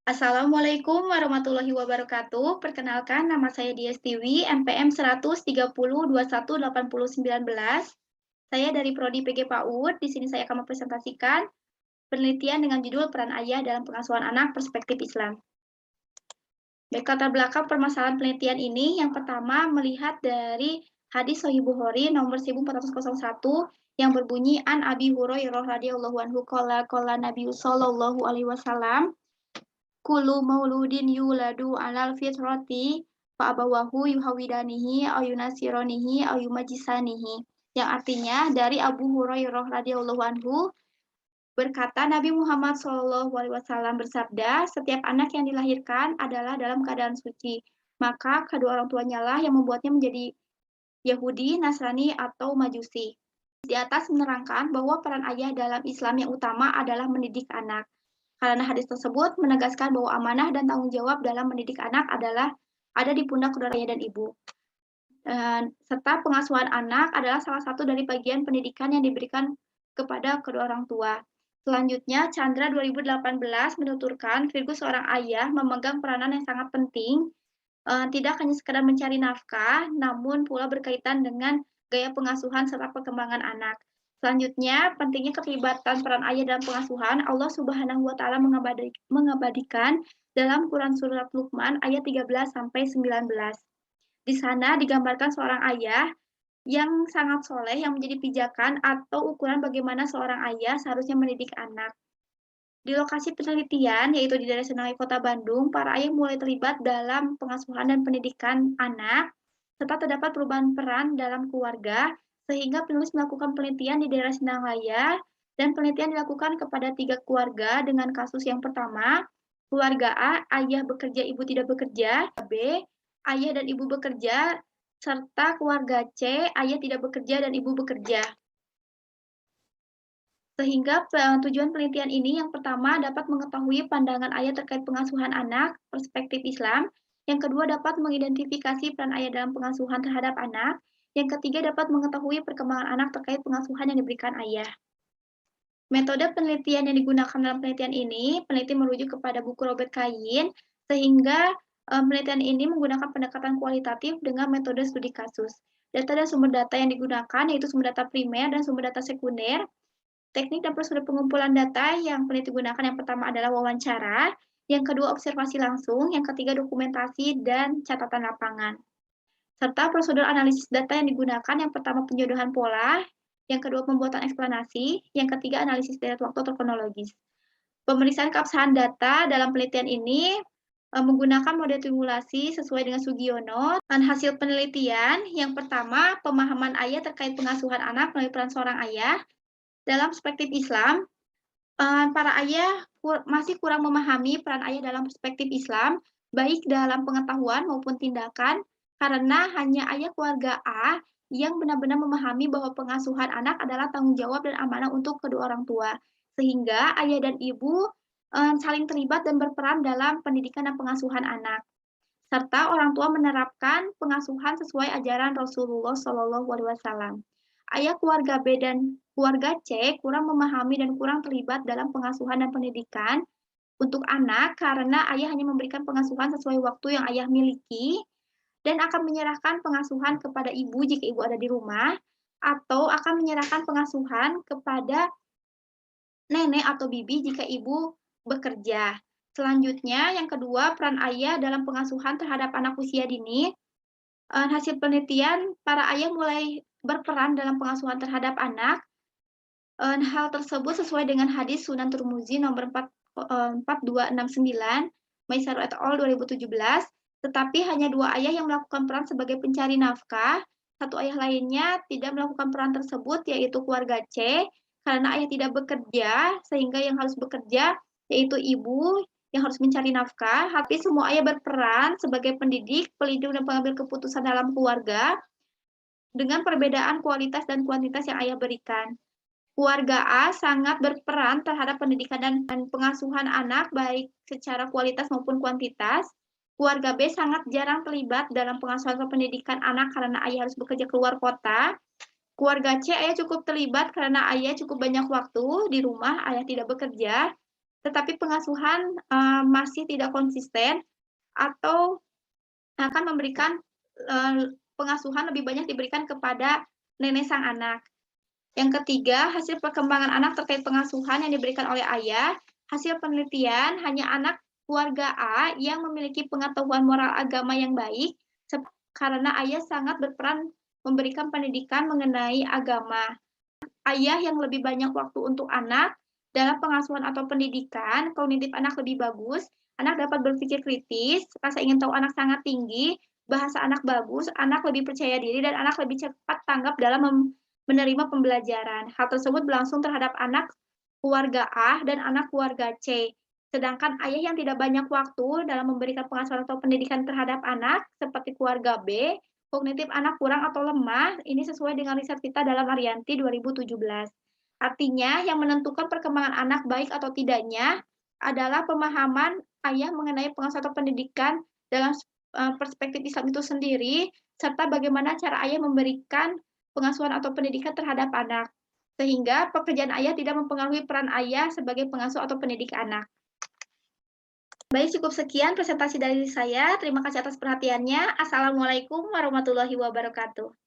Assalamualaikum warahmatullahi wabarakatuh. Perkenalkan, nama saya Diestiwi, NPM 130218019. Saya dari Prodi PG PAUD. Di sini saya akan mempresentasikan penelitian dengan judul Peran Ayah dalam Pengasuhan Anak Perspektif Islam. Baik, latar belakang permasalahan penelitian ini, yang pertama melihat dari hadis Sahih Bukhari nomor 1401 yang berbunyi an Abi Hurairah radhiyallahu anhu qala Nabi sallallahu alaihi wasallam Kulu mauludin yuladu alal fitrati fa abawahu yuhawidanihi au yunasironihi au yumajisanihi. Yang artinya dari Abu Hurairah radhiyallahu anhu berkata Nabi Muhammad SAW bersabda, setiap anak yang dilahirkan adalah dalam keadaan suci, maka kedua orang tuanya lah yang membuatnya menjadi Yahudi, Nasrani, atau Majusi. Di atas menerangkan bahwa peran ayah dalam Islam yang utama adalah mendidik anak. Karena hadis tersebut menegaskan bahwa amanah dan tanggung jawab dalam mendidik anak adalah ada di pundak kedua ayah dan ibu. Serta pengasuhan anak adalah salah satu dari bagian pendidikan yang diberikan kepada kedua orang tua. Selanjutnya, Chandra 2018 menuturkan Virgo seorang ayah memegang peranan yang sangat penting, tidak hanya sekadar mencari nafkah, namun pula berkaitan dengan gaya pengasuhan serta perkembangan anak. Selanjutnya, pentingnya keterlibatan peran ayah dalam pengasuhan, Allah Subhanahu wa taala mengabadikan dalam Quran surat Luqman ayat 13 sampai 19. Di sana digambarkan seorang ayah yang sangat soleh yang menjadi pijakan atau ukuran bagaimana seorang ayah seharusnya mendidik anak. Di lokasi penelitian, yaitu di daerah Senai Kota Bandung, para ayah mulai terlibat dalam pengasuhan dan pendidikan anak, serta terdapat perubahan peran dalam keluarga, sehingga penulis melakukan penelitian di daerah Sinangaya, dan penelitian dilakukan kepada 3 keluarga dengan kasus yang pertama, keluarga A, ayah bekerja, ibu tidak bekerja, B, ayah dan ibu bekerja, serta keluarga C, ayah tidak bekerja dan ibu bekerja. Sehingga tujuan penelitian ini yang pertama dapat mengetahui pandangan ayah terkait pengasuhan anak, perspektif Islam. Yang kedua dapat mengidentifikasi peran ayah dalam pengasuhan terhadap anak. Yang ketiga dapat mengetahui perkembangan anak terkait pengasuhan yang diberikan ayah. Metode penelitian yang digunakan dalam penelitian ini, peneliti merujuk kepada buku Robert Kayin, sehingga penelitian ini menggunakan pendekatan kualitatif dengan metode studi kasus. Data dan sumber data yang digunakan yaitu sumber data primer dan sumber data sekunder. Teknik dan prosedur pengumpulan data yang peneliti gunakan yang pertama adalah wawancara, yang kedua observasi langsung, yang ketiga dokumentasi dan catatan lapangan. Serta prosedur analisis data yang digunakan yang pertama penjodohan pola, yang kedua pembuatan eksplanasi, yang ketiga analisis deret waktu atau kronologis. Pemeriksaan keabsahan data dalam penelitian ini menggunakan model simulasi sesuai dengan Sugiono. Dan hasil penelitian yang pertama, pemahaman ayah terkait pengasuhan anak melalui peran seorang ayah. Dalam perspektif Islam, para ayah masih kurang memahami peran ayah dalam perspektif Islam, baik dalam pengetahuan maupun tindakan, karena hanya ayah keluarga A yang benar-benar memahami bahwa pengasuhan anak adalah tanggung jawab dan amanah untuk kedua orang tua. Sehingga ayah dan ibu saling terlibat dan berperan dalam pendidikan dan pengasuhan anak. Serta orang tua menerapkan pengasuhan sesuai ajaran Rasulullah SAW. Ayah keluarga B dan keluarga C kurang memahami dan kurang terlibat dalam pengasuhan dan pendidikan untuk anak karena ayah hanya memberikan pengasuhan sesuai waktu yang ayah miliki dan akan menyerahkan pengasuhan kepada ibu jika ibu ada di rumah atau akan menyerahkan pengasuhan kepada nenek atau bibi jika ibu bekerja. Selanjutnya, yang kedua, peran ayah dalam pengasuhan terhadap anak usia dini. Hasil penelitian, para ayah mulai berperan dalam pengasuhan terhadap anak. Hal tersebut sesuai dengan hadis Sunan Turmuzi nomor 4269, Maisaro et al. 2017, tetapi hanya 2 ayah yang melakukan peran sebagai pencari nafkah. Satu ayah lainnya tidak melakukan peran tersebut, yaitu keluarga C, karena ayah tidak bekerja, sehingga yang harus bekerja yaitu ibu yang harus mencari nafkah. Tapi semua ayah berperan sebagai pendidik, pelindung, dan pengambil keputusan dalam keluarga dengan perbedaan kualitas dan kuantitas yang ayah berikan. Keluarga A sangat berperan terhadap pendidikan dan pengasuhan anak baik secara kualitas maupun kuantitas. Keluarga B sangat jarang terlibat dalam pengasuhan atau pendidikan anak karena ayah harus bekerja keluar kota. Keluarga C, ayah cukup terlibat karena ayah cukup banyak waktu di rumah, ayah tidak bekerja. tetapi pengasuhan masih tidak konsisten atau akan memberikan pengasuhan lebih banyak diberikan kepada nenek sang anak. Yang ketiga, hasil perkembangan anak terkait pengasuhan yang diberikan oleh ayah. Hasil penelitian, hanya anak keluarga A yang memiliki pengetahuan moral agama yang baik karena ayah sangat berperan memberikan pendidikan mengenai agama. Ayah yang lebih banyak waktu untuk anak dalam pengasuhan atau pendidikan, kognitif anak lebih bagus, anak dapat berpikir kritis, rasa ingin tahu anak sangat tinggi, bahasa anak bagus, anak lebih percaya diri, dan anak lebih cepat tanggap dalam menerima pembelajaran. Hal tersebut berlangsung terhadap anak keluarga A dan anak keluarga C. Sedangkan ayah yang tidak banyak waktu dalam memberikan pengasuhan atau pendidikan terhadap anak, seperti keluarga B, kognitif anak kurang atau lemah, ini sesuai dengan riset kita dalam Arianti 2017. Artinya, yang menentukan perkembangan anak baik atau tidaknya adalah pemahaman ayah mengenai pengasuhan atau pendidikan dalam perspektif Islam itu sendiri, serta bagaimana cara ayah memberikan pengasuhan atau pendidikan terhadap anak. Sehingga pekerjaan ayah tidak mempengaruhi peran ayah sebagai pengasuh atau pendidik anak. Baik, cukup sekian presentasi dari saya. Terima kasih atas perhatiannya. Assalamualaikum warahmatullahi wabarakatuh.